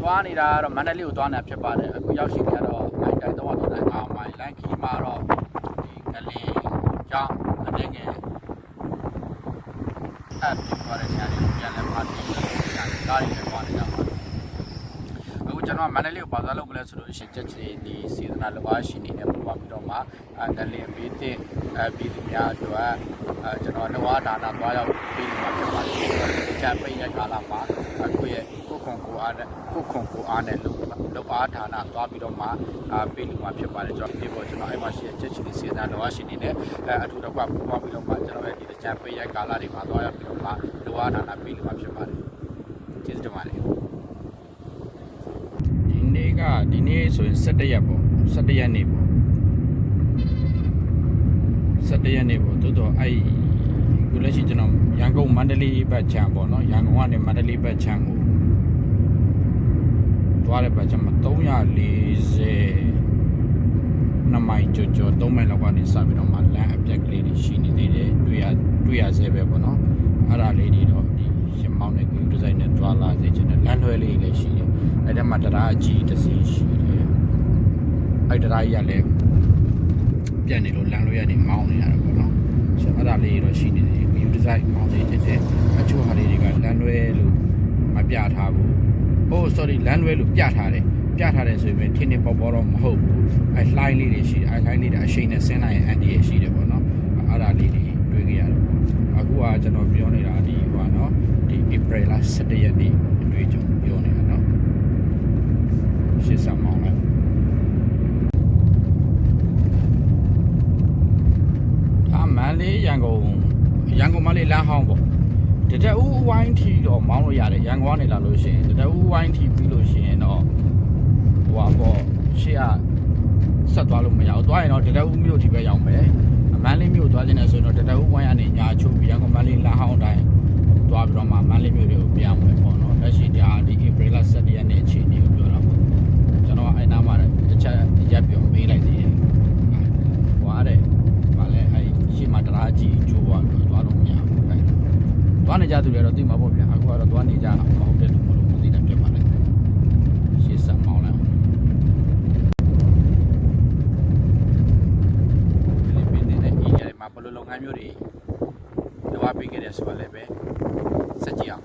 သွားနေတာတော့မန္တလေးကိုသွားနေတာဖြစ်ပါတယ်အခုရောက်ရှိနေတော့မိုင်တိုင်းတော့35မိုင်လမ်းခီးမှာတော့ဒီကလေးကြောင့်အနေငယ်အဲ့ဒီသွားတဲ့နေရာတွေပြန်လဲပါတီးကားတွေနဲ့သွားနေတာပါအခုကျွန်တော်မန္တလေးကိုပါသွားလို့မလဲဆိုလို့ရှိရင်ချက်ချီဒီစေတနာလောအားရှိနေတဲ့ပုံပါပြီးတော့မှကလေးဘေးတင်ပြည်သူများအတွက်ကျွန်တော်လောအားဒါနာသွားရောက်ပြီးမှဖြစ်ပါတယ်ချမ်းပိတ်တဲ့ကာလမှာအခုရဲ့ကိုခွန်ကိုအားနဲ့လောအားဒါနာသွားပြီးတော့မှပေးလို့မှဖြစ်ပါတယ်ကျွန်တော်ဒီပေါ်ကျွန်တော်အဲ့မှာရှိတဲ့ချက်ချီစေတနာလောအားရှိနေတဲ့အထူးတော့ပူပေါင်းပြီးတော့မှကျွန်တော်ရဲ့ဒီချမ်းပိတ်ရဲ့ကာလတွေမှာသွားရောက်ပြီးတော့မှလောအားဒါနာပေးလို့မှဖြစ်ပါတယ်ကျေးဇူးတင်ပါတယ်ဒီနေ့ဆိုရင်17ရက်ပေါ့17ရက်နေ့ပေါ့17ရက်နေ့ပေါ့တိုးတော့အဲ့ခုလက်ရှိကျွန်တော်ရန်ကုန်မန္တလေးဘက်ခြမ်းပေါ့နော်ရန်ကုန်ကနေမန္တလေးဘက်ခြမ်းကိုသွားတဲ့ဘက်ခြမ်းမှာ340မိုင်ကျော်3မိုင်လောက်ကနေစပြီးတော့မှလမ်းအပြက်ကလေးတွေရှိနေသေးတယ်တွေ့ရဆဲပဲပေါ့နော်အဲ့ဒါလေးတွေတော့ဒီရှင်မောင်းတဲ့ဒီဇိုင်းနဲ့သွားလာစေချင်တယ်လမ်းလွှဲလေးလည်းရှိတယ်အဲ့ဒါမှတရားအကြီးတစ်စီးရှိတယ်အဲ့တရားကြီးကလည်းပြတ်နေလို့လမ်းလွှဲရနေမောင်းနေရတာပေါ့နော်ဆိုတော့အဲ့ဒါလေးတော့ရှိနေတယ်ဒီဇိုင်းမောင်းစေချင်တယ်အချို့ဟာလေးတွေကလမ်းလွှဲလို့မပြထားဘူးsorry လမ်းလွှဲလို့ပြထားတယ်ဆိုရင်ထင်းထင်းပေါ်တော့မဟုတ်ဘူးအဲ့လှိုင်းလေးတွေရှိအဲ့လှိုင်းလေးတွေအရှိန်နဲ့ဆင်းလိုက်ရင်အန်ဒီရရှိတယ်ပေါ့နော်အဲ့ဒါလေးတွေတွေ့ကြရတော့အခုကကျွန်တော်ပြောနေတာဒီဟိုနော်ဒီ April 17ရက်နေ့အတွေ့အကြုံပြောနေတာနော်ရှစ်ဆမောင်းလိုက်ဒါမန္တလေးရန်ကုန်မန္တလေးလမ်းဟောင်းပေါ့တတအူးဝိုင်းထီတော့မောင်းလို့ရတယ်ရန်ကုန်ကနေလာလို့ရှိရင်တတအူးဝိုင်းထီပြီးလို့ရှိရင်တော့ဟိုပါပေါ့ရှေ့ကဆက်သွားလို့မရဘူးသွားရင်တော့တတအူးမြို့ဒီပဲရောက်မယ်မန္တလေးမြို့သွားခြင်းနဲ့ဆိုရင်တော့တတအူးဝိုင်းကနေညာချိုးပြီးရန်ကုန်မန္တလေးလမ်းဟောင်းတိုင်းသွားပြီးတော့မှမန္တလေးမြို့တွေကိုပြောင်းမယ်ပေါ့နော်လက်ရှိဒါဒီ April 17ရက်နေ့အချိန်လေးကိုပြောတာပေါ့ကျွန်တော်အဲ့နားမှာတစ်ချက်ရက်ပြောမေးလိုက်သေးတယ်ဟွာတဲ့ဗာလဲအဲ့ရှေ့မှာတရားကြီးကျိုးသွားပြီးသွားတော့မရဘူးခိုင်းသွားနေကြသူတွေတော့သိမှာပေါ့ဗျာအခုကတော့သွားနေကြတာမဟုတ်တဲ့လူမလို့မသိတာပြတ်ပါလိုက်ရှေ့ဆက်မောင်းလိုက်ဒီမင်းနဲ့အီးရမှာဘယ်လိုလုပ်ငန်းမျိုးတွေလုပ်ပေးခဲ့တယ်ဆိုတာလည်းပဲစက်ကြည့်အောင်